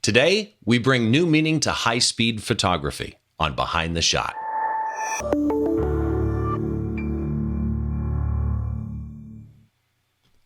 Today, we bring new meaning to high-speed photography on Behind the Shot.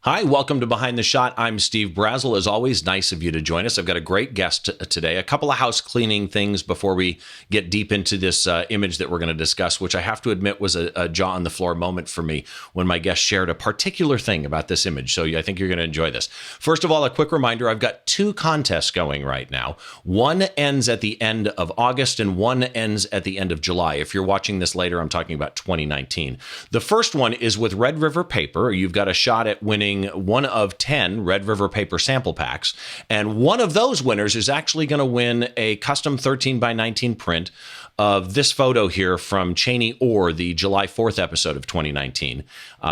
Hi, welcome to Behind the Shot. I'm Steve Brazill. As always, nice of you to join us. I've got a great guest today. A couple of house cleaning things before we get deep into this image that we're going to discuss, which I have to admit was a jaw on the floor moment for me when my guest shared a particular thing about this image. So I think you're going to enjoy this. First of all, a quick reminder, I've got two contests going right now. One ends at the end of August and one ends at the end of July. If you're watching this later, I'm talking about 2019. The first one is with Red River Paper. You've got a shot at winning one of 10 Red River Paper sample packs. And one of those winners is actually going to win a custom 13 by 19 print of this photo here from Cheney Orr, the July 4th episode of 2019.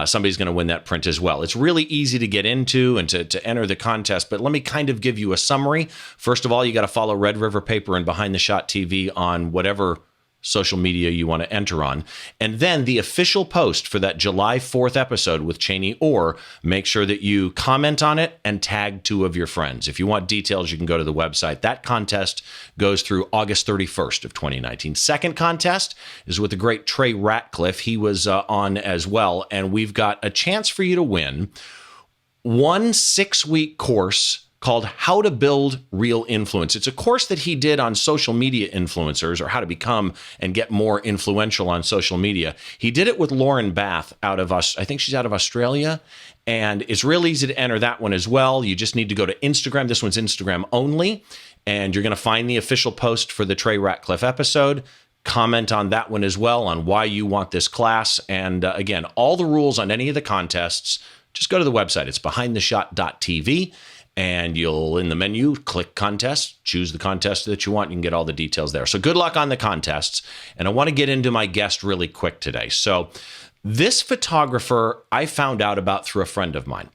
Somebody's going to win that print as well. It's really easy to get into and to enter the contest, but let me kind of give you a summary. First of all, you got to follow Red River Paper and Behind the Shot TV on whatever social media you want to enter on. And then the official post for that July 4th episode with Cheney Orr, make sure that you comment on it and tag two of your friends. If you want details, you can go to the website. That contest goes through August 31st of 2019. Second contest is with the great Trey Ratcliffe. He was on as well. And we've got a chance for you to win one 6-week course called How to Build Real Influence. It's a course that he did on social media influencers, or how to become and get more influential on social media. He did it with Lauren Bath out of us. I think she's out of Australia. And it's real easy to enter that one as well. You just need to go to Instagram. This one's Instagram only. And you're going to find the official post for the Trey Ratcliffe episode. Comment on that one as well on why you want this class. And again, all the rules on any of the contests, just go to the website. It's behindtheshot.tv. And you'll, in the menu, click contest, choose the contest that you want. You can get all the details there. So good luck on the contests. And I want to get into my guest really quick today. So this photographer I found out about through a friend of mine.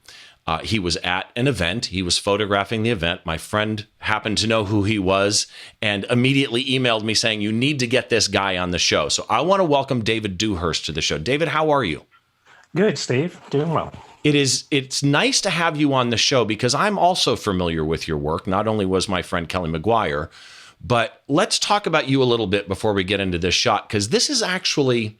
He was at an event. He was photographing the event. My friend happened to know who he was and immediately emailed me saying, you need to get this guy on the show. So I want to welcome David Dewhurst to the show. David, how are you? Good, Steve. Doing well. It's nice to have you on the show because I'm also familiar with your work. Not only was my friend Kelly McGuire, but let's talk about you a little bit before we get into this shot, because this is actually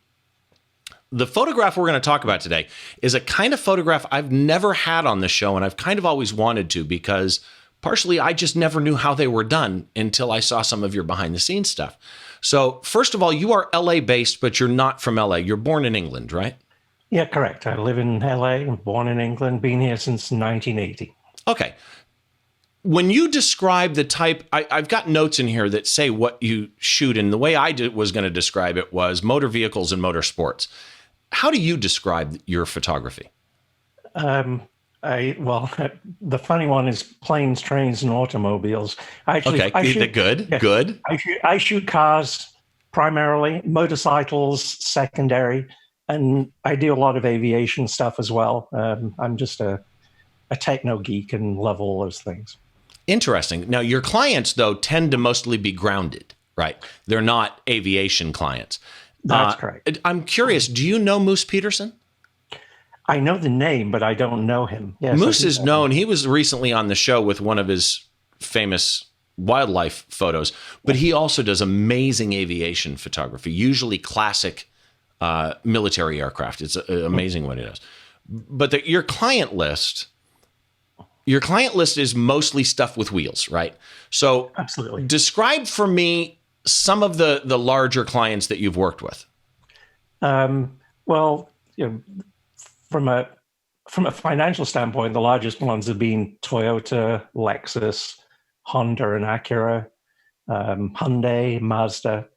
the photograph we're going to talk about today is a kind of photograph I've never had on the show, and I've kind of always wanted to, because partially I just never knew how they were done until I saw some of your behind the scenes stuff. So first of all, you are LA based, but you're not from LA. You're born in England, right? Yeah, correct. I live in LA, born in England, been here since 1980. Okay. When you describe the type, I've got notes in here that say what you shoot, and the way I was going to describe it was motor vehicles and motorsports. How do you describe your photography? The funny one is planes, trains, and automobiles. Good. I shoot cars primarily, motorcycles secondary. And I do a lot of aviation stuff as well. I'm just a techno geek and love all those things. Interesting. Now, your clients, though, tend to mostly be grounded, right? They're not aviation clients. That's correct. I'm curious, do you know Moose Peterson? I know the name, but I don't know him. Yes, Moose is known. He was recently on the show with one of his famous wildlife photos, but he also does amazing aviation photography, usually classic military aircraft. It's amazing what it is. But your client list is mostly stuff with wheels, right? So absolutely. Describe for me some of the larger clients that you've worked with. From a financial standpoint, the largest ones have been Toyota, Lexus, Honda and Acura, Hyundai, Mazda.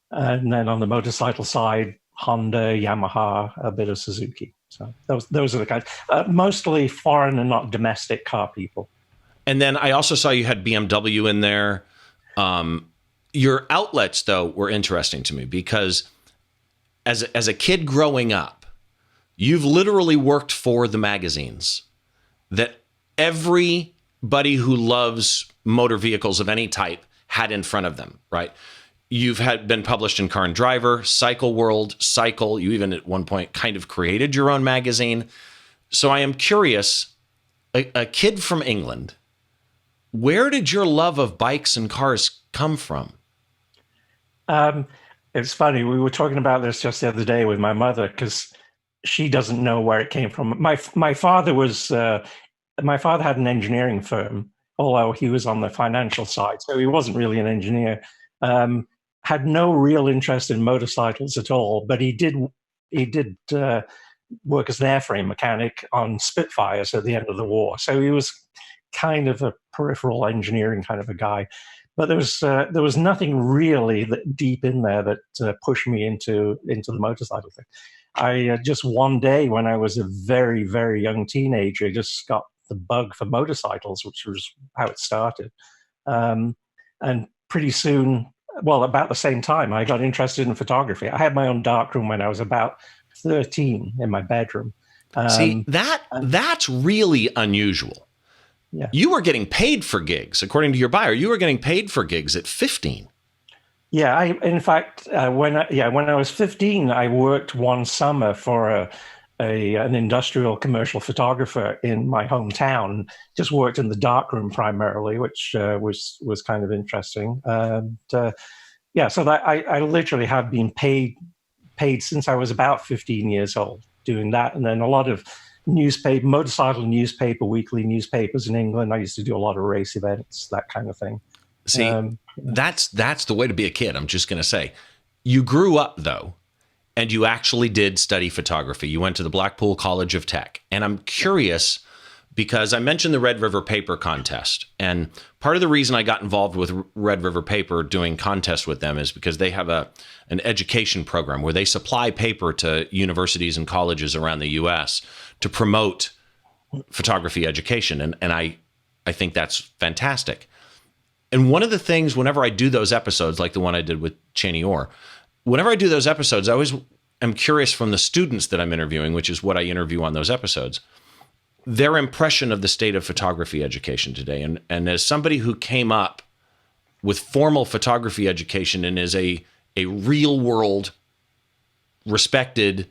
And then on the motorcycle side, Honda, Yamaha, a bit of Suzuki. So those are the kinds. Mostly foreign and not domestic car people. And then I also saw you had BMW in there. Your outlets, though, were interesting to me because as a kid growing up, you've literally worked for the magazines that everybody who loves motor vehicles of any type had in front of them, right? You've been published in Car and Driver, Cycle World, Cycle. You even at one point kind of created your own magazine. So I am curious, a kid from England Where did your love of bikes and cars come from? Um, it's funny. We were talking about this just the other day with my mother because she doesn't know where it came from. My father was my father had an engineering firm, although he was on the financial side, so he wasn't really an engineer. Had no real interest in motorcycles at all, but he did work as an airframe mechanic on Spitfires at the end of the war. So he was kind of a peripheral engineering kind of a guy. But there was nothing really that deep in there that pushed me into the motorcycle thing. I just one day when I was a very very young teenager just got the bug for motorcycles, which was how it started. And pretty soon, well, about the same time, I got interested in photography. I had my own darkroom when I was about 13 in my bedroom. See, And that's really unusual. yeah, You were getting paid for gigs, according to your buyer. You were getting paid for gigs at 15. yeah. In fact, when I was 15, I worked one summer for an industrial commercial photographer in my hometown. Just worked in the darkroom primarily, which was kind of interesting. And yeah, so that I literally have been paid since I was about 15 years old doing that, and then a lot of motorcycle newspaper, weekly newspapers in England. I used to do a lot of race events, that kind of thing. See, that's the way to be a kid. I'm just going to say, you grew up though, and you actually did study photography. You went to the Blackpool College of Tech, and I'm curious because I mentioned the Red River Paper Contest, and part of the reason I got involved with Red River Paper doing contests with them is because they have an education program where they supply paper to universities and colleges around the U.S. to promote photography education, and I think that's fantastic. And one of the things, whenever I do those episodes, like the one I did with Cheney Orr, whenever I do those episodes, I always am curious from the students that I'm interviewing, which is what I interview on those episodes, their impression of the state of photography education today. And as somebody who came up with formal photography education and is a real world respected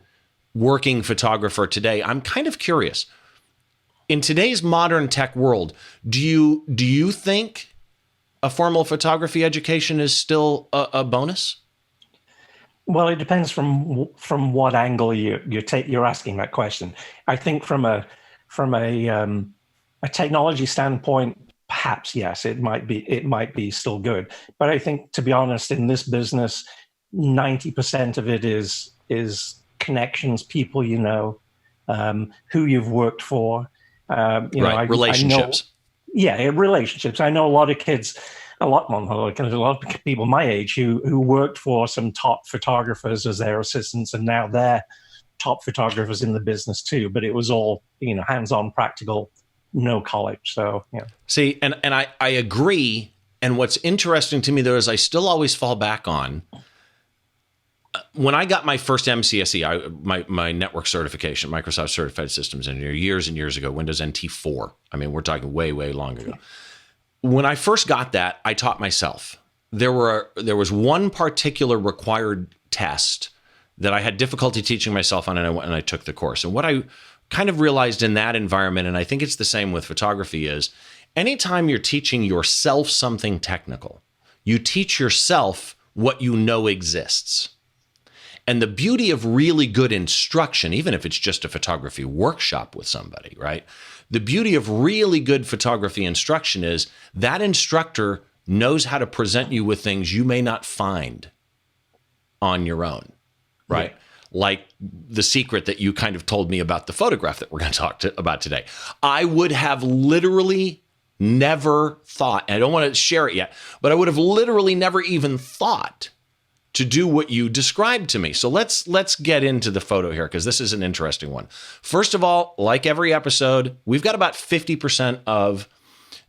working photographer today, I'm kind of curious. In today's modern tech world, do you think a formal photography education is still a bonus? Well, it depends from what angle you're asking that question. I think from a technology standpoint, perhaps yes, it might be still good. But I think, to be honest, in this business, 90% of it is connections, people you know, who you've worked for. Right, relationships. Relationships. I know a lot of kids, a lot of people my age who worked for some top photographers as their assistants, and now they're top photographers in the business too. But it was all hands-on, practical, no college. So yeah. See, and I agree. And what's interesting to me though is I still always fall back on when I got my first MCSE, my network certification, Microsoft Certified Systems Engineer, years and years ago, Windows NT 4. I mean, we're talking way, way long ago. When I first got that, I taught myself. There was one particular required test that I had difficulty teaching myself on, and I took the course. And what I kind of realized in that environment, and I think it's the same with photography, is anytime you're teaching yourself something technical, you teach yourself what you know exists. And the beauty of really good instruction, even if it's just a photography workshop with somebody, right? The beauty of really good photography instruction is that instructor knows how to present you with things you may not find on your own, right? Yeah. Like the secret that you kind of told me about the photograph that we're going to talk about today. I would have literally never thought, and I don't want to share it yet, but I would have literally never even thought to do what you described to me. So let's get into the photo here, because this is an interesting one. First of all, like every episode, we've got about 50% of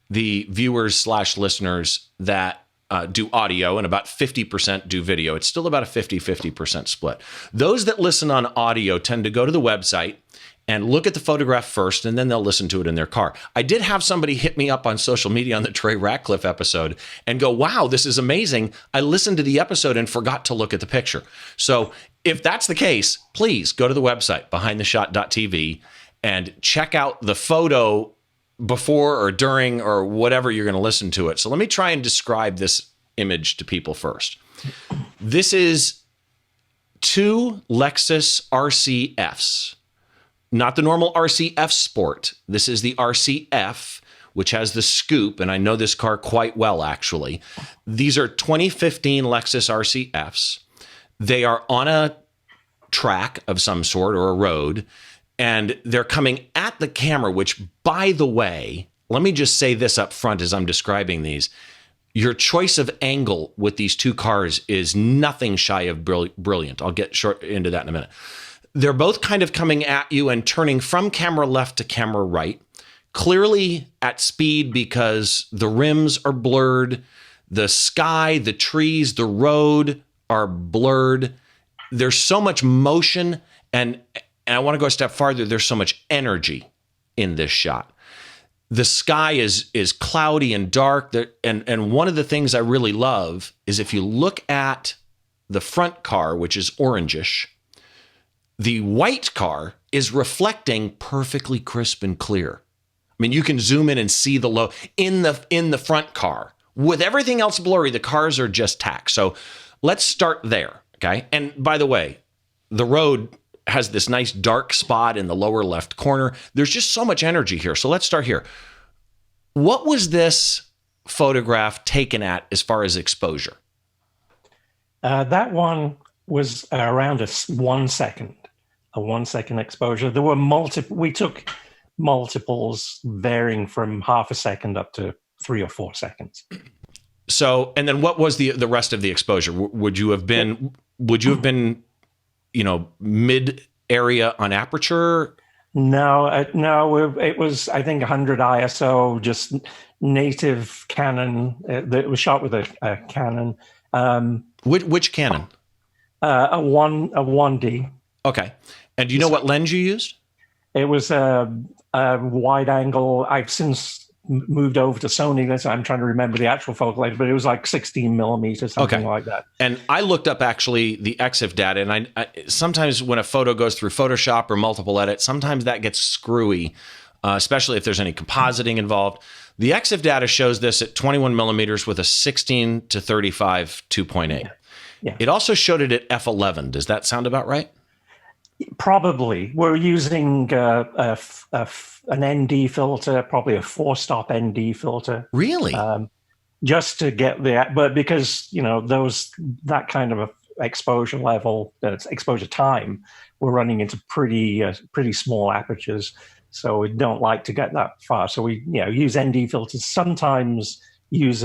the viewers / listeners that do audio and about 50% do video. It's still about a 50% split. Those that listen on audio tend to go to the website and look at the photograph first, and then they'll listen to it in their car. I did have somebody hit me up on social media on the Trey Ratcliffe episode and go, wow, this is amazing. I listened to the episode and forgot to look at the picture. So if that's the case, please go to the website, behindtheshot.tv, and check out the photo before or during or whatever you're going to listen to it. So let me try and describe this image to people first. This is two Lexus RCFs, not the normal RCF Sport. This is the RCF, which has the scoop, and I know this car quite well, actually. These are 2015 Lexus RCFs. They are on a track of some sort or a road, and they're coming at the camera, which, by the way, let me just say this up front as I'm describing these. Your choice of angle with these two cars is nothing shy of brilliant. I'll get short into that in a minute. They're both kind of coming at you and turning from camera left to camera right, clearly at speed because the rims are blurred. The sky, the trees, the road are blurred. There's so much motion, and I want to go a step farther. There's so much energy in this shot. The sky is cloudy and dark. And one of the things I really love is if you look at the front car, which is orangish, the white car is reflecting perfectly crisp and clear. I mean, you can zoom in and see the low in the front car. With everything else blurry, the cars are just tack. So let's start there, okay? And by the way, the road has this nice dark spot in the lower left corner. There's just so much energy here. So let's start here. What was this photograph taken at as far as exposure? That one was around a 1 second exposure. There were we took multiples varying from half a second up to 3 or 4 seconds. So, and then what was the rest of the exposure? Would you have been, mid area on aperture? No, it was, I think, 100 ISO, just native Canon. It was shot with a Canon. Which Canon? A 1D. Okay. And do you know what lens you used? It was a wide angle. I've since moved over to Sony. So I'm trying to remember the actual focal length, but it was like 16 millimeters, something like that. And I looked up actually the EXIF data, and I sometimes when a photo goes through Photoshop or multiple edits, sometimes that gets screwy, especially if there's any compositing involved. The EXIF data shows this at 21 millimeters with a 16 to 35 2.8. Yeah. It also showed it at f11. Does that sound about right? Probably. We're using an ND filter, probably a 4-stop ND filter. Really? Just to get but because, that kind of exposure level, exposure time, we're running into pretty small apertures. So we don't like to get that far. So we, use ND filters, sometimes use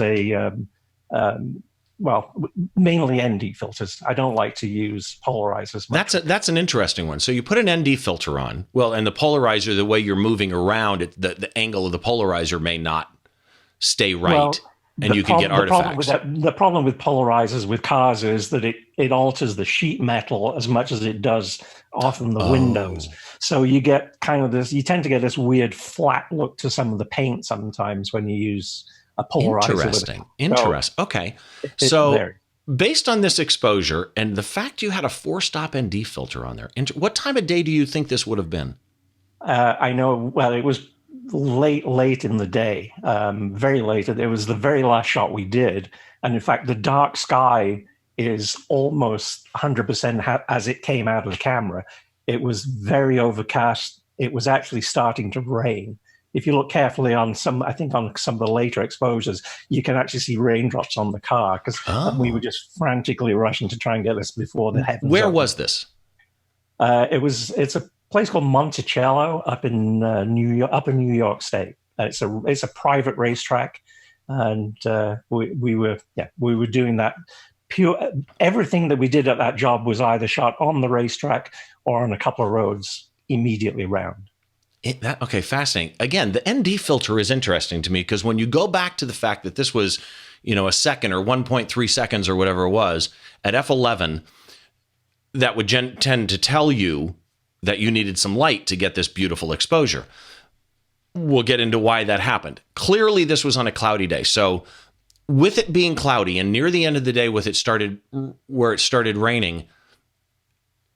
mainly ND filters. I don't like to use polarizers much. That's an interesting one. So you put an ND filter on, and the polarizer, the way you're moving around, the angle of the polarizer may not stay right, and you can get artifacts. The problem with polarizers with cars is that it alters the sheet metal as much as it does often the windows. So you get kind of this. You tend to get this weird flat look to some of the paint sometimes when you use a polarizer. Interesting. Okay. So based on this exposure and the fact you had a 4-stop ND filter on there, what time of day do you think this would have been? I know, well, it was late in the day, very late. It was the very last shot we did. And in fact, the dark sky is almost 100% as it came out of the camera. It was very overcast. It was actually starting to rain. If you look carefully on some of the later exposures, you can actually see raindrops on the car because we were just frantically rushing to try and get this before the heavens. Where was this? It's a place called Monticello up in New York State. It's a private racetrack, and we were doing that. Everything that we did at that job was either shot on the racetrack or on a couple of roads immediately around. Okay, fascinating. Again, the ND filter is interesting to me because when you go back to the fact that this was, a second or 1.3 seconds or whatever it was at f11, that would tend to tell you that you needed some light to get this beautiful exposure. We'll get into why that happened. Clearly, this was on a cloudy day. So with it being cloudy and near the end of the day where it started raining,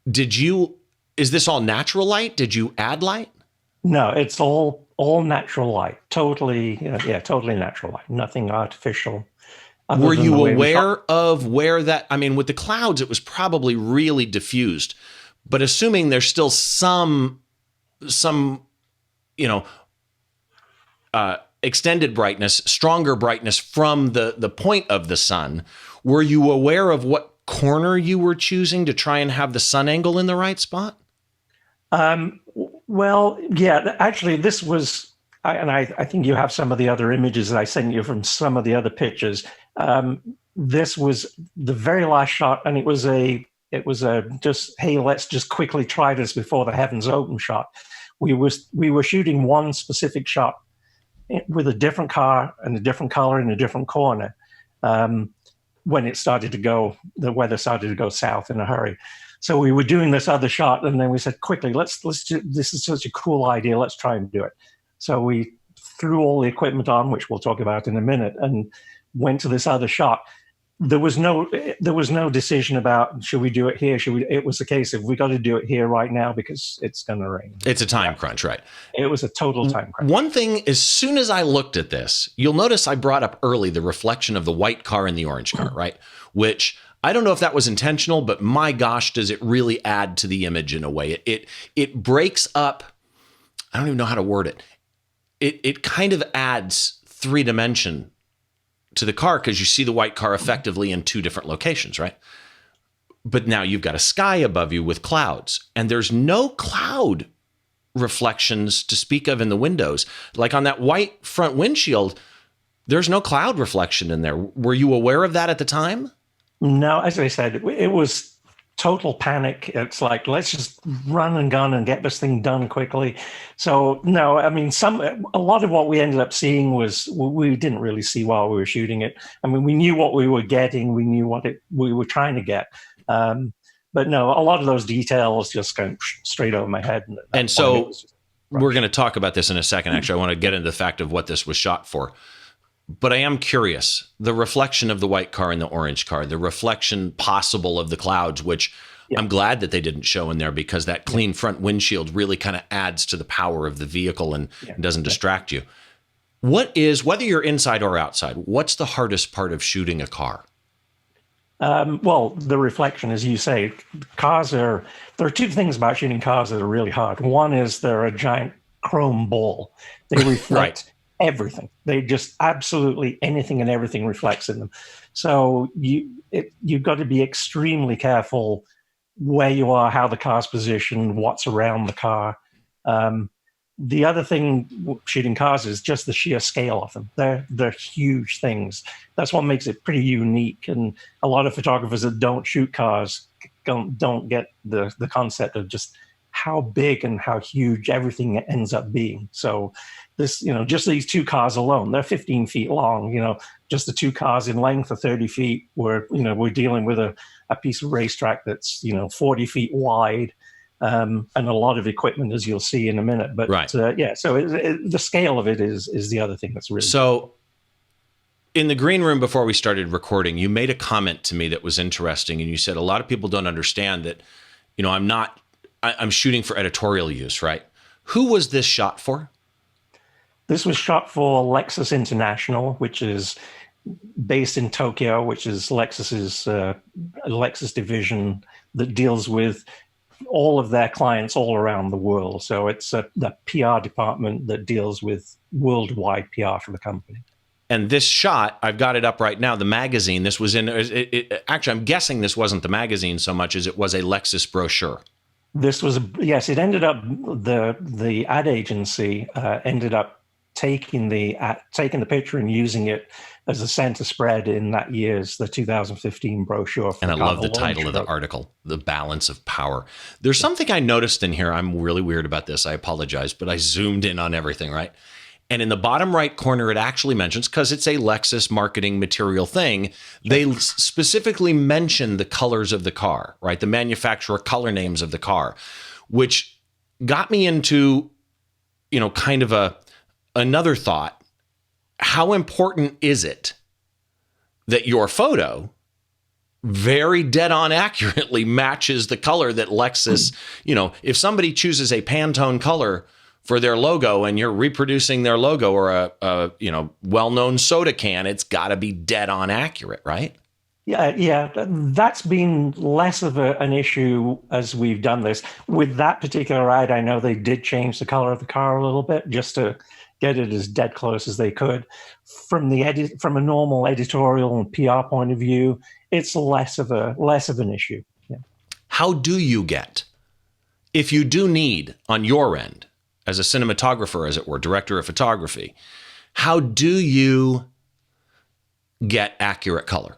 is this all natural light? Did you add light? No, it's all all natural light, totally, totally natural light, nothing artificial. Were you aware of where that, I mean, with the clouds, it was probably really diffused, but assuming there's still some, you know, extended brightness, stronger brightness from the point of the sun, were you aware of what corner you were choosing to try and have the sun angle in the right spot? Well, yeah, actually, this was, I think you have some of the other images that I sent you from some of the other pictures. This was the very last shot, and it was a just, hey, let's just quickly try this before the heavens open shot. We were shooting one specific shot with a different car and a different color in a different corner. When it started to go, the weather started to go south in a hurry. So we were doing this other shot, and then we said, quickly, let's do, this is such a cool idea, let's try and do it. So we threw all the equipment on, which we'll talk about in a minute, and went to this other shot. There was no decision about, should we do it here? It was a case of, we got to do it here right now because it's going to rain. It's a time crunch, right? It was a total time crunch. One thing, as soon as I looked at this, you'll notice I brought up early the reflection of the white car and the orange car, right? Which I don't know if that was intentional, but my gosh, does it really add to the image in a way. It breaks up, I don't even know how to word it. It kind of adds 3 dimension to the car because you see the white car effectively in 2 different locations, right? But now you've got a sky above you with clouds, and there's no cloud reflections to speak of in the windows. Like on that white front windshield, there's no cloud reflection in there. Were you aware of that at the time? No, as I said, it was total panic. It's like, let's just run and gun and get this thing done quickly. So no, I mean, a lot of what we ended up seeing was, we didn't really see while we were shooting it. I mean, we knew what we were getting. We knew what we were trying to get. But no, a lot of those details just kind of straight over my head. And so we're going to talk about this in a second. Actually, I want to get into the fact of what this was shot for. But I am curious, the reflection of the white car and the orange car, the reflection possible of the clouds, which I'm glad that they didn't show in there, because that clean front windshield really kind of adds to the power of the vehicle and doesn't distract you. What is, whether you're inside or outside, what's the hardest part of shooting a car? Well, the reflection, as you say, there are 2 things about shooting cars that are really hard. One is they're a giant chrome ball. They reflect everything. They just, absolutely anything and everything reflects in them. So you've got to be extremely careful where you are, how the car's positioned, what's around the car. The other thing shooting cars is just the sheer scale of them. They're huge things. That's what makes it pretty unique. And a lot of photographers that don't shoot cars don't get the concept of just how big and how huge everything ends up being. So this, just these 2 cars alone, they're 15 feet long. Just the 2 cars in length are 30 feet. We're dealing with a piece of racetrack that's 40 feet wide, and a lot of equipment, as you'll see in a minute. But so the scale of it is the other thing that's really so. In the green room before we started recording, you made a comment to me that was interesting, and you said a lot of people don't understand that. I'm shooting for editorial use, right? Who was this shot for? This was shot for Lexus International, which is based in Tokyo, which is Lexus's Lexus division that deals with all of their clients all around the world. So it's the PR department that deals with worldwide PR for the company. And this shot, I've got it up right now, the magazine, this was in, actually, I'm guessing this wasn't the magazine so much as it was a Lexus brochure. This was, yes, it ended up, the ad agency ended up taking the picture and using it as a center spread in that year's, the 2015 brochure. And I love the title of the article, The Balance of Power. There's something I noticed in here. I'm really weird about this. I apologize, but I zoomed in on everything, right? And in the bottom right corner, it actually mentions, because it's a Lexus marketing material thing, they specifically mention the colors of the car, right? The manufacturer color names of the car, which got me into, kind of another thought. How important is it that your photo very dead on accurately matches the color that Lexus, if somebody chooses a Pantone color for their logo and you're reproducing their logo or a well-known soda can, it's got to be dead on accurate, right? Yeah, that's been less of an issue as we've done this. With that particular ad, I know they did change the color of the car a little bit just to get it as dead close as they could. From a normal editorial and PR point of view, it's less of an issue. Yeah. How do you get, if you do need on your end, as a cinematographer, as it were, director of photography, how do you get accurate color?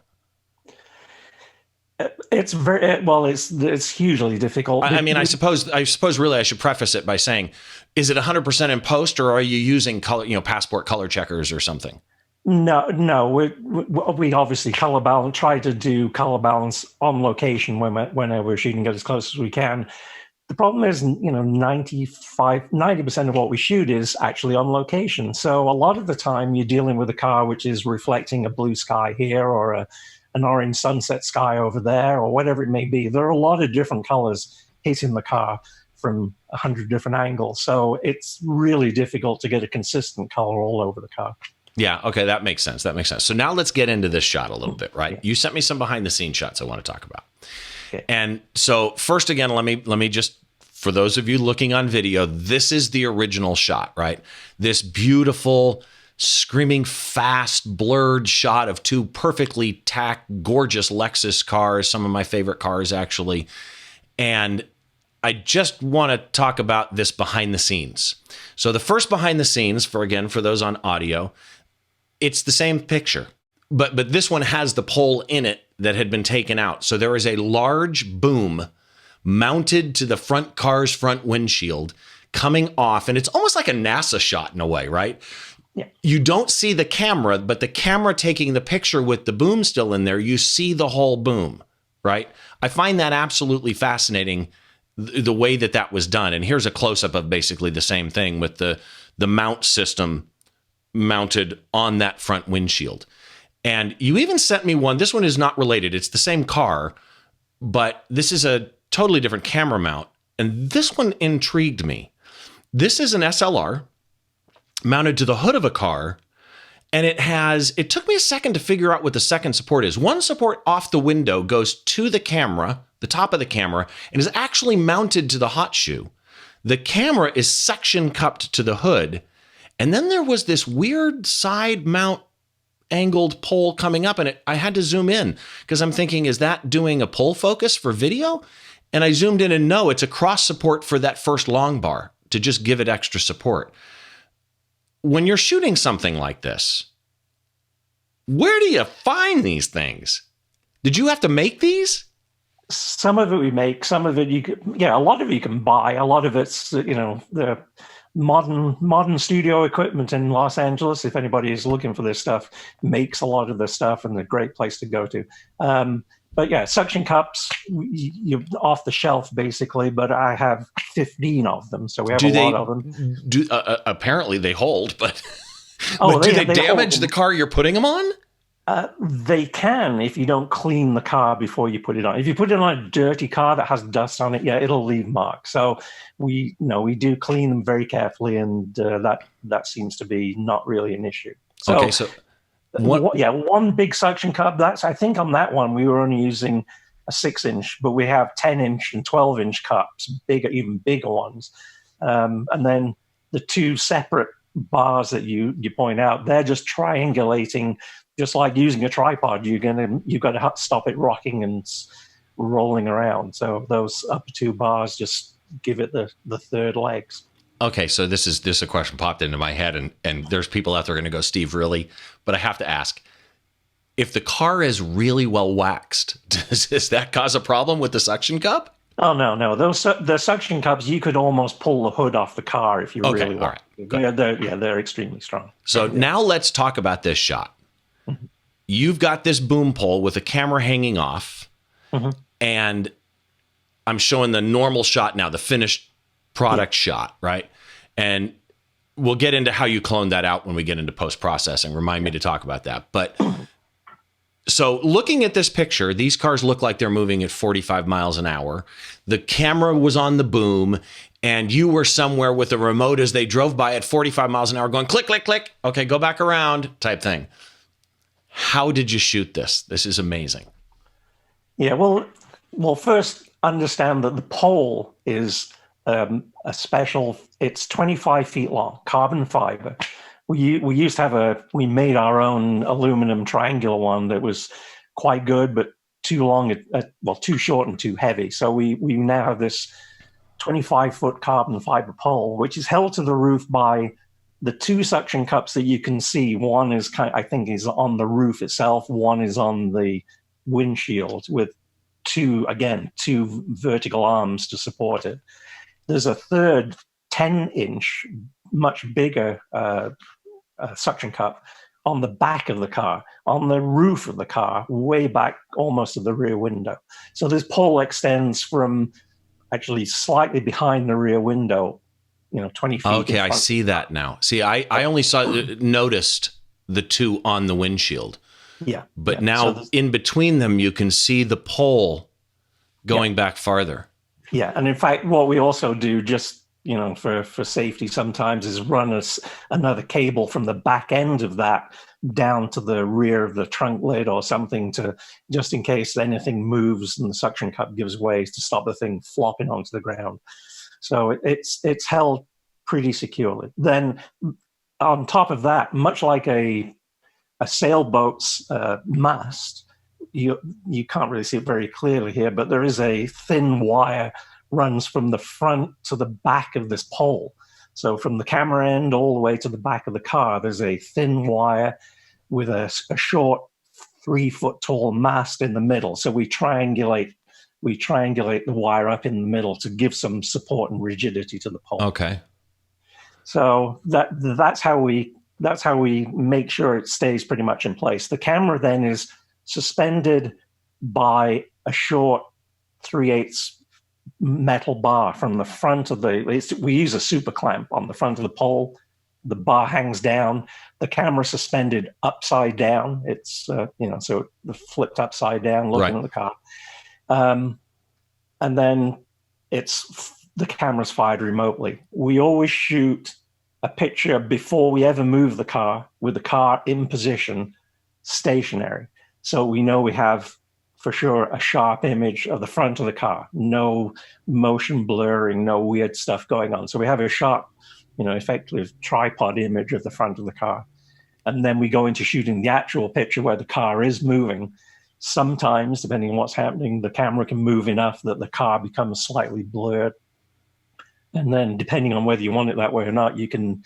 It's it's hugely difficult. I mean, I suppose really I should preface it by saying, is it 100% in post, or are you using color, passport color checkers or something? No. We obviously try to do color balance on location when we're shooting, get as close as we can. The problem is, 90% of what we shoot is actually on location. So a lot of the time you're dealing with a car which is reflecting a blue sky here or an orange sunset sky over there, or whatever it may be. There are a lot of different colors hitting the car from 100 different angles. So it's really difficult to get a consistent color all over the car. Yeah. Okay. That makes sense. So now let's get into this shot a little bit, right? Yeah. You sent me some behind the scenes shots I want to talk about. Okay. And so first, again, let me just, for those of you looking on video, this is the original shot, right? This beautiful, screaming fast, blurred shot of two perfectly tacked, gorgeous Lexus cars, some of my favorite cars, actually. And I just want to talk about this behind the scenes. So the first behind the scenes, for those on audio, it's the same picture, but this one has the pole in it that had been taken out. So there is a large boom mounted to the front car's front windshield coming off, and it's almost like a NASA shot in a way, right? Yeah. You don't see the camera, but the camera taking the picture with the boom still in there, you see the whole boom, right? I find that absolutely fascinating, the way that was done. And here's a close-up of basically the same thing with the mount system mounted on that front windshield. And you even sent me one. This one is not related. It's the same car, but this is a totally different camera mount. And this one intrigued me. This is an SLR mounted to the hood of a car, and it took me a second to figure out what the second support is. One support off the window goes to the camera, the top of the camera, and is actually mounted to the hot shoe. The camera is suction cupped to the hood, and then there was this weird side mount angled pole coming up, and I had to zoom in because I'm thinking, is that doing a pull focus for video? And I zoomed in, and no, it's a cross support for that first long bar to just give it extra support. When you're shooting something like this, where do you find these things? Did you have to make these? Some of it we make, some of it a lot of it you can buy. A lot of it's, the modern studio equipment in Los Angeles, if anybody is looking for this stuff, makes a lot of this stuff, and a great place to go to. But yeah, suction cups, you're off the shelf basically, but I have 15 of them, so we have a lot of them. Apparently they hold, but, do they damage the car you're putting them on? They can if you don't clean the car before you put it on. If you put it on a dirty car that has dust on it, yeah, it'll leave marks. So we do clean them very carefully, and that seems to be not really an issue. So, okay, so one big suction cup. I think on that one we were only using a 6-inch, but we have 10-inch and 12-inch cups, even bigger ones. And then the two separate bars that you point out, they're just triangulating, just like using a tripod. You've got to stop it rocking and rolling around. So those upper two bars just give it the third legs. Okay, so this a question popped into my head, and there's people out there going to go, Steve, really? But I have to ask, if the car is really well waxed, does that cause a problem with the suction cup? Oh, no. The suction cups, you could almost pull the hood off the car if you really want. Right. They're extremely strong. So now let's talk about this shot. Mm-hmm. You've got this boom pole with a camera hanging off, mm-hmm. and I'm showing the normal shot now, the finished product shot, right? And we'll get into how you clone that out when we get into post-processing. Remind me to talk about that. But So looking at this picture, these cars look like they're moving at 45 miles an hour. The camera was on the boom, and you were somewhere with a remote as they drove by at 45 miles an hour going click, click, click. Okay, go back around type thing. How did you shoot this? This is amazing. Yeah, well, first understand that the pole is a special. It's 25 feet long, carbon fiber. We used to have we made our own aluminum triangular one that was quite good, but too long, too short and too heavy. So we now have this 25-foot carbon fiber pole, which is held to the roof by the two suction cups that you can see. One is I think is on the roof itself. One is on the windshield with two vertical arms to support it. There's a third 10-inch, much bigger suction cup on the back of the car, on the roof of the car, way back almost to the rear window. So this pole extends from actually slightly behind the rear window, 20 feet. Okay, I see that now. See, I only noticed the two on the windshield. Yeah. But now in between them, you can see the pole going back farther. Yeah. And in fact, what we also do just, for safety sometimes is run another cable from the back end of that down to the rear of the trunk lid or something just in case anything moves and the suction cup gives way to stop the thing flopping onto the ground. So it's held pretty securely. Then on top of that, much like a sailboat's mast, you can't really see it very clearly here, but there is a thin wire runs from the front to the back of this pole. So from the camera end all the way to the back of the car, there's a thin wire with a short 3-foot tall mast in the middle. So we triangulate the wire up in the middle to give some support and rigidity to the pole. Okay. So that's how we make sure it stays pretty much in place. The camera then is suspended by a short 3/8 metal bar from the front of we use a super clamp on the front of the pole. The bar hangs down. The camera suspended upside down. It's so the flipped upside down, looking at the car. And then the camera's fired remotely. We always shoot a picture before we ever move the car with the car in position, stationary. So we know we have for sure a sharp image of the front of the car, no motion blurring, no weird stuff going on. So we have a sharp, effective tripod image of the front of the car. And then we go into shooting the actual picture where the car is moving. Sometimes, depending on what's happening, the camera can move enough that the car becomes slightly blurred. And then, depending on whether you want it that way or not, you can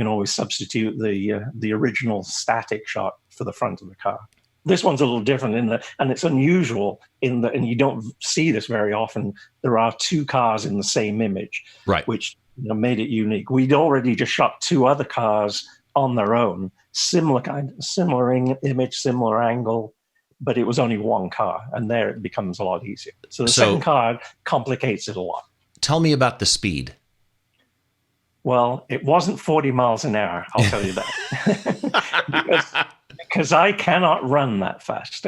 always substitute the original static shot for the front of the car. This one's a little different and it's unusual and you don't see this very often. There are two cars in the same image, right? Which made it unique. We'd already just shot two other cars on their own, similar image, similar angle, but it was only one car, and there it becomes a lot easier. So the second car complicates it a lot. Tell me about the speed. Well, it wasn't 40 miles an hour, I'll tell you that. because I cannot run that fast.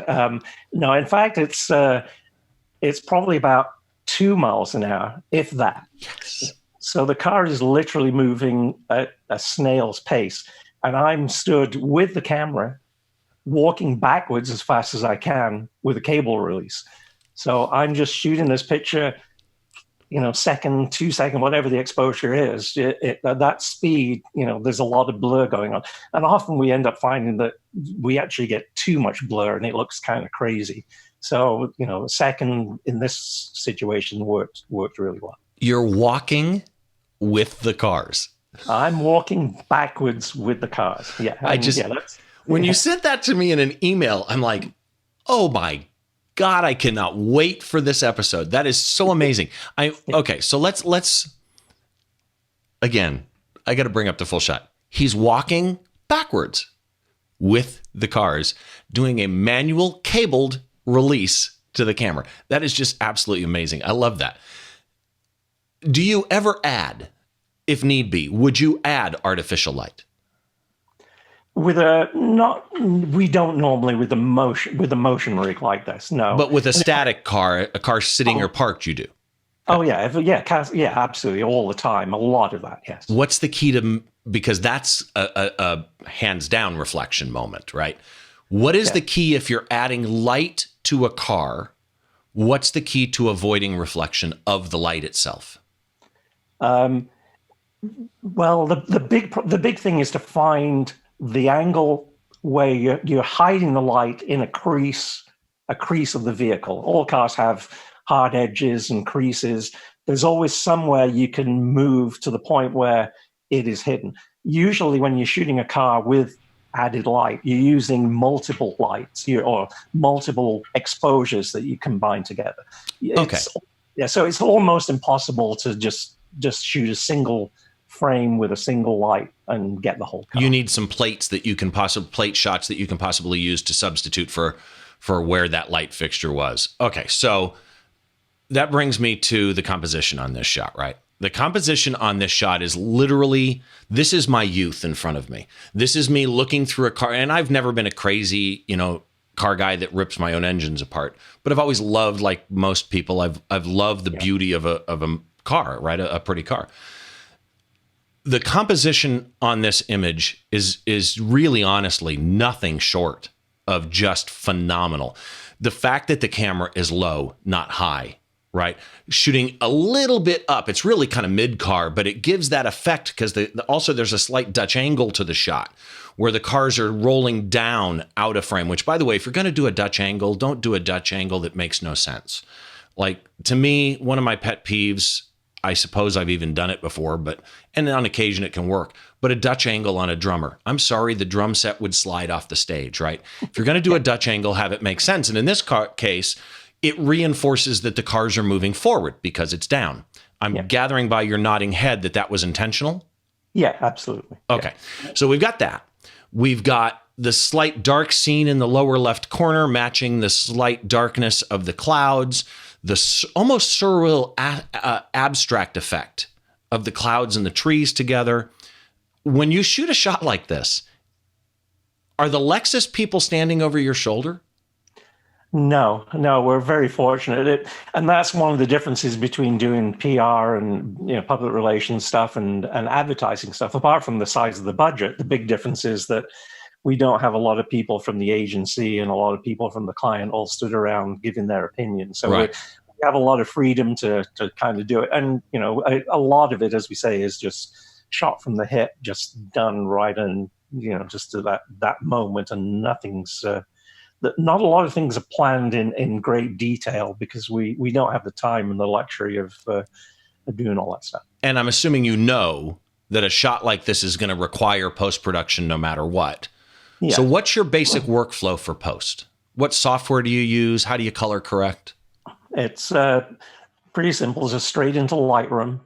No, in fact, it's probably about 2 miles an hour, if that. Yes. So the car is literally moving at a snail's pace, and I'm stood with the camera, walking backwards as fast as I can with a cable release. So I'm just shooting this picture, 2 second, whatever the exposure is, at that speed, there's a lot of blur going on. And often we end up finding that we actually get too much blur and it looks kind of crazy. So, a second in this situation worked really well. You're walking with the cars. I'm walking backwards with the cars. Yeah. When you sent that to me in an email, I'm like, oh my God, I cannot wait for this episode. That is so amazing. Okay, so let's again, I got to bring up the full shot. He's walking backwards with the cars, doing a manual cabled release to the camera. That is just absolutely amazing. I love that. Do you ever add, if need be, would you add artificial light? with a not we don't normally with a motion rig like this, no. But with a static car, a car sitting or parked, you do. Oh yeah, yeah, absolutely, all the time. A lot of that, yes. What's the key to, because that's a hands down reflection moment, right? What is the key if you're adding light to a car? What's the key to avoiding reflection of the light itself? Well, the big thing is to find the angle where you're hiding the light in a crease of the vehicle. All cars have hard edges and creases. There's always somewhere you can move to the point where it is hidden. Usually when you're shooting a car with added light, you're using multiple lights or multiple exposures that you combine together. So it's almost impossible to just shoot a single frame with a single light and get the whole car. You need some plates that you can plate shots that you can possibly use to substitute for where that light fixture was. Okay, so that brings me to the composition on this shot, right? The composition on this shot is literally, this is my youth in front of me. This is me looking through a car, and I've never been a crazy, car guy that rips my own engines apart, but I've always loved, like most people, I've loved the beauty of a car, right? A pretty car. The composition on this image is really honestly nothing short of just phenomenal. The fact that the camera is low, not high, right? Shooting a little bit up. It's really kind of mid-car, but it gives that effect because also there's a slight Dutch angle to the shot where the cars are rolling down out of frame, which, by the way, if you're going to do a Dutch angle, don't do a Dutch angle that makes no sense. Like, to me, one of my pet peeves, I suppose I've even done it before, and on occasion it can work, but a Dutch angle on a drummer. I'm sorry, the drum set would slide off the stage, right? If you're going to do a Dutch angle, have it make sense. And in this case, it reinforces that the cars are moving forward because it's down. I'm gathering by your nodding head that was intentional. Yeah, absolutely. Okay. So we've got that. We've got the slight dark scene in the lower left corner matching the slight darkness of the clouds, the almost surreal abstract effect of the clouds and the trees together. When you shoot a shot like this, are the Lexus people standing over your shoulder? No, we're very fortunate. And that's one of the differences between doing PR and public relations stuff and advertising stuff. Apart from the size of the budget, the big difference is that we don't have a lot of people from the agency and a lot of people from the client all stood around giving their opinion. So we have a lot of freedom to kind of do it. And, a lot of it, as we say, is just shot from the hip, just done right and, just to that moment, and nothing's... not a lot of things are planned in great detail because we don't have the time and the luxury of doing all that stuff. And I'm assuming that a shot like this is going to require post-production no matter what. Yeah. So what's your basic workflow for post? What software do you use? How do you color correct? It's pretty simple. It's just straight into Lightroom.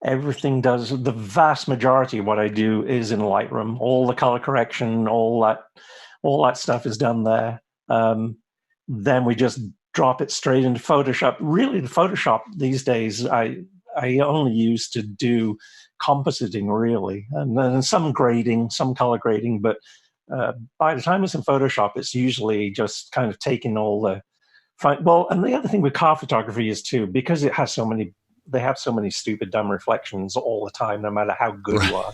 Everything the vast majority of what I do is in Lightroom. All the color correction, all that stuff is done there. Then we just drop it straight into Photoshop. Really, the Photoshop these days, I only use to do compositing, really, and then some grading, some color grading. But by the time it's in Photoshop, it's usually just kind of taking all the well. And the other thing with car photography is too, because it has they have so many stupid, dumb reflections all the time, no matter how good you are.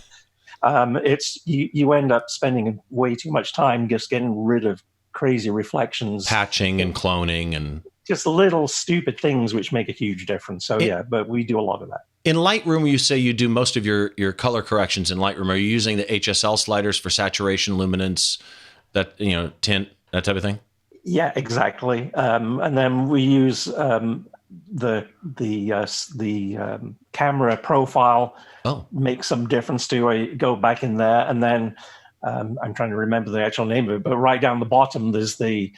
It's you end up spending way too much time just getting rid of crazy reflections, patching and cloning, and just little stupid things which make a huge difference. So but we do a lot of that. In Lightroom, you say you do most of your color corrections in Lightroom. Are you using the HSL sliders for saturation, luminance, tint, that type of thing? Yeah, exactly. And then we use the camera profile. Make some difference to I go back in there, and then I'm trying to remember the actual name of it, but right down the bottom there's the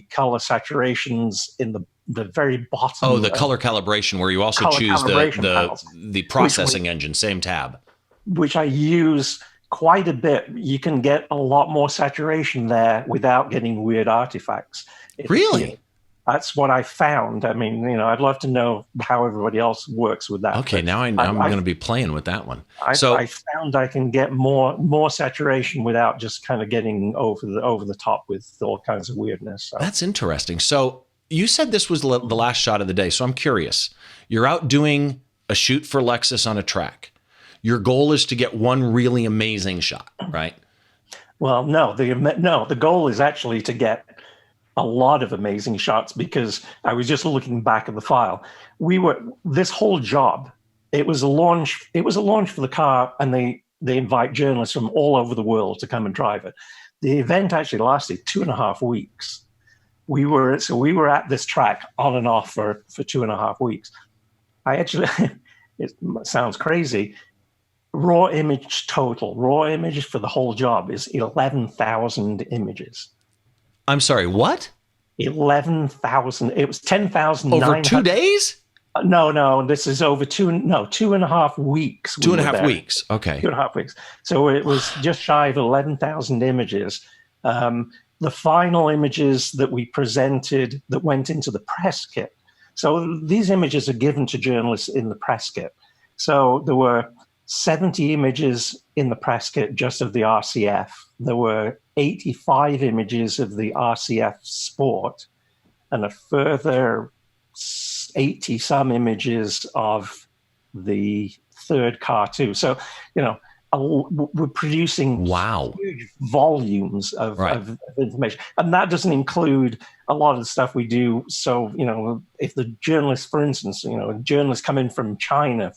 color saturations in the very bottom. Oh, the color calibration, where you also choose the processing engine, same tab. Which I use quite a bit. You can get a lot more saturation there without getting weird artifacts. Really? That's what I found. I mean, I'd love to know how everybody else works with that. Okay, now I'm going to be playing with that one. I found I can get more saturation without just kind of getting over the top with all kinds of weirdness. So. That's interesting. So you said this was the last shot of the day. So I'm curious. You're out doing a shoot for Lexus on a track. Your goal is to get one really amazing shot, right? Well, no. The goal is actually to get a lot of amazing shots, because I was just looking back at the file. This whole job, it was a launch for the car, and they invite journalists from all over the world to come and drive it. The event actually lasted 2.5 weeks. We were at this track on and off for 2.5 weeks. It sounds crazy. Raw image for the whole job is 11,000 images. I'm sorry, what? 11,000. It was 10,000 over 2 days? No. This is over 2.5 weeks. 2.5 weeks. Okay. 2.5 weeks. So it was just shy of 11,000 images. The final images that we presented that went into the press kit. So these images are given to journalists in the press kit. So there were 70 images in the press kit just of the RCF. There were 85 images of the RCF Sport, and a further 80 some images of the third car too. So, we're producing huge volumes of information. And that doesn't include a lot of the stuff we do. So, if the journalists, for instance, journalists come in from China,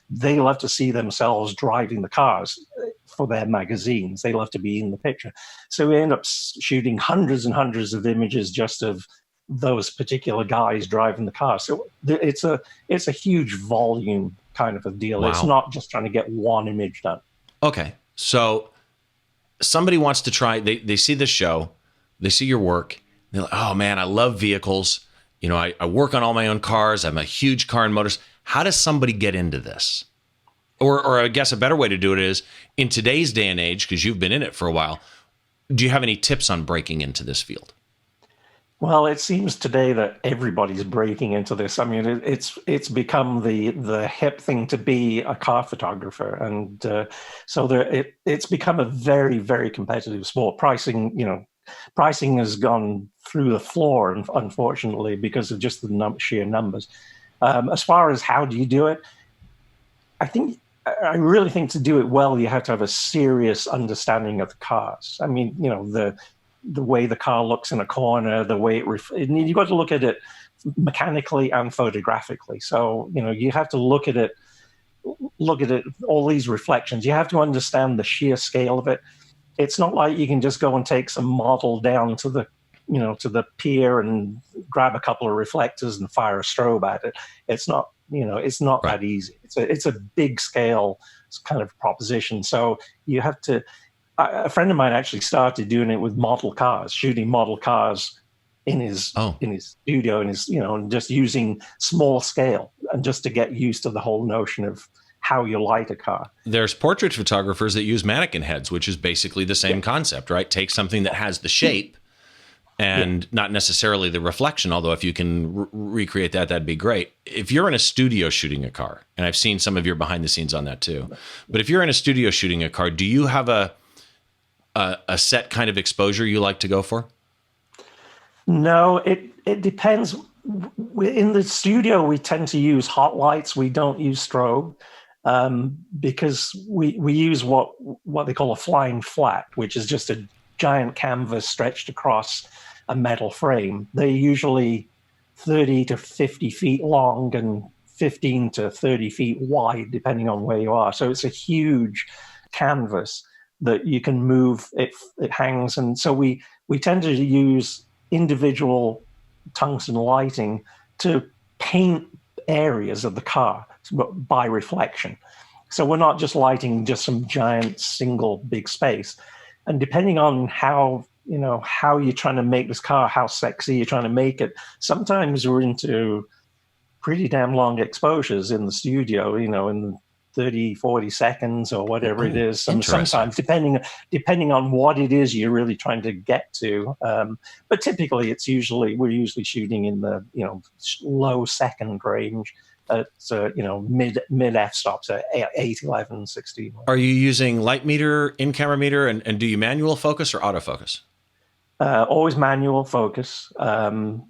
they love to see themselves driving the cars for their magazines. They love to be in the picture. So we end up shooting hundreds and hundreds of images just of those particular guys driving the car. So it's a huge volume kind of a deal. Wow. It's not just trying to get one image done. Okay. So somebody wants to try, they see this show, they see your work, they're like, oh man, I love vehicles. I work on all my own cars. I'm a huge car and motors. How does somebody get into this? Or I guess a better way to do it is, in today's day and age, because you've been in it for a while, do you have any tips on breaking into this field? Well, it seems today that everybody's breaking into this. I mean, it's become the hip thing to be a car photographer, and it's become a very, very competitive sport. Pricing has gone through the floor, unfortunately, because of just the sheer numbers. As far as how do you do it, I really think to do it well, you have to have a serious understanding of the cars. I mean, the way the car looks in a corner, the way you've got to look at it mechanically and photographically. So, you have to look at it, all these reflections. You have to understand the sheer scale of it. It's not like you can just go and take some model down to the pier and grab a couple of reflectors and fire a strobe at it. It's not, right. That easy. It's a big scale kind of proposition. So you have to. A friend of mine actually started doing it with model cars, shooting model cars in his studio, and just using small scale, and just to get used to the whole notion of how you light a car. There's portrait photographers that use mannequin heads, which is basically the same concept, right? Take something that has the shape and not necessarily the reflection, although if you can recreate that, that'd be great. If you're in a studio shooting a car, and I've seen some of your behind the scenes on that too, but if you're in a studio shooting a car, do you have a set kind of exposure you like to go for? No, it depends. In the studio, we tend to use hot lights. We don't use strobe because we use what they call a flying flat, which is just a giant canvas stretched across a metal frame. They're usually 30 to 50 feet long and 15 to 30 feet wide, depending on where you are. So it's a huge canvas that you can move. It hangs, and so we tend to use individual tungsten lighting to paint areas of the car by reflection. So we're not just lighting just some giant single big space. And depending on how you're trying to make this car, how sexy you're trying to make it, sometimes we're into pretty damn long exposures in the studio, and 30, 40 seconds or whatever it is. Interesting. Sometimes depending on what it is you're really trying to get to. But typically we're usually shooting in the, low second range at, mid f-stops at 8, 11, 16. Are you using light meter, in-camera meter, and do you manual focus or autofocus? Always manual focus. And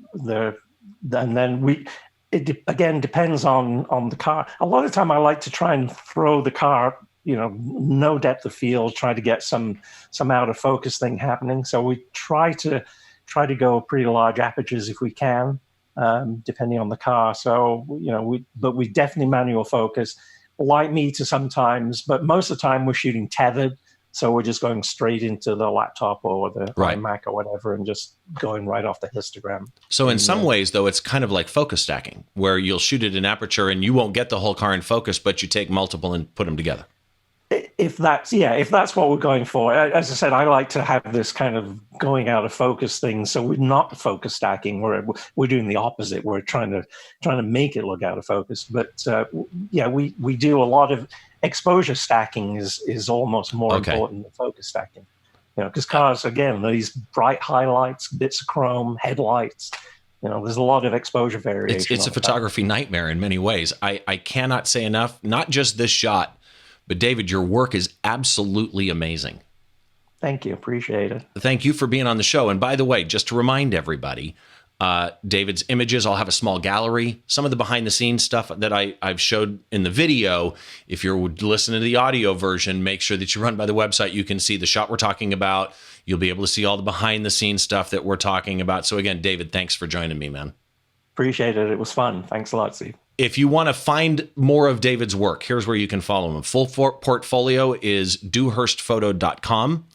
then it again depends on the car. A lot of the time I like to try and throw the car, no depth of field, try to get some out of focus thing happening. So we try to go pretty large apertures if we can, depending on the car. So, we definitely manual focus, light meter sometimes, but most of the time we're shooting tethered. So we're just going straight into the laptop or the iMac or whatever and just going right off the histogram. So in some ways, though, it's kind of like focus stacking, where you'll shoot it in aperture and you won't get the whole car in focus, but you take multiple and put them together. If that's what we're going for. As I said, I like to have this kind of going out of focus thing. So we're not focus stacking. We're doing the opposite. We're trying to make it look out of focus. But we do a lot of exposure stacking is almost more important than focus stacking. Because cars, again, these bright highlights, bits of chrome, headlights. There's a lot of exposure variation. It's a photography nightmare in many ways. I cannot say enough. Not just this shot. But David, your work is absolutely amazing. Thank you. Appreciate it. Thank you for being on the show. And by the way, just to remind everybody, David's images, I'll have a small gallery. Some of the behind the scenes stuff that I've showed in the video, if you're listening to the audio version, make sure that you run by the website. You can see the shot we're talking about. You'll be able to see all the behind the scenes stuff that we're talking about. So again, David, thanks for joining me, man. Appreciate it. It was fun. Thanks a lot, Steve. If you want to find more of David's work, here's where you can follow him. Full portfolio is dewhurstphoto.com.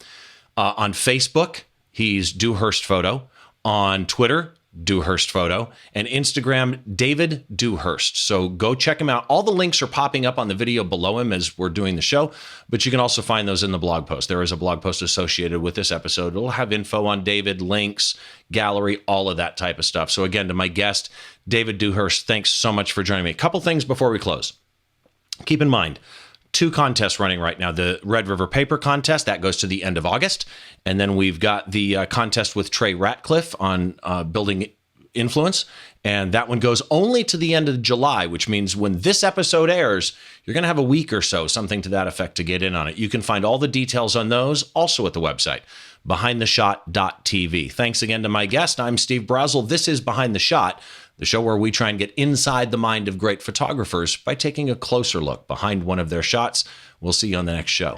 On Facebook, he's Dewhurst Photo. On Twitter, Dewhurst Photo. And Instagram, David Dewhurst. So go check him out. All the links are popping up on the video below him as we're doing the show, but you can also find those in the blog post. There is a blog post associated with this episode. It'll have info on David, links, gallery, all of that type of stuff. So again, to my guest, David Dewhurst, thanks so much for joining me. A couple things before we close. Keep in mind, 2 contests running right now. The Red River Paper Contest, that goes to the end of August. And then we've got the contest with Trey Ratcliffe on building influence. And that one goes only to the end of July, which means when this episode airs, you're going to have a week or so, something to that effect, to get in on it. You can find all the details on those also at the website, behindtheshot.tv. Thanks again to my guest. I'm Steve Brazill. This is Behind the Shot, the show where we try and get inside the mind of great photographers by taking a closer look behind one of their shots. We'll see you on the next show.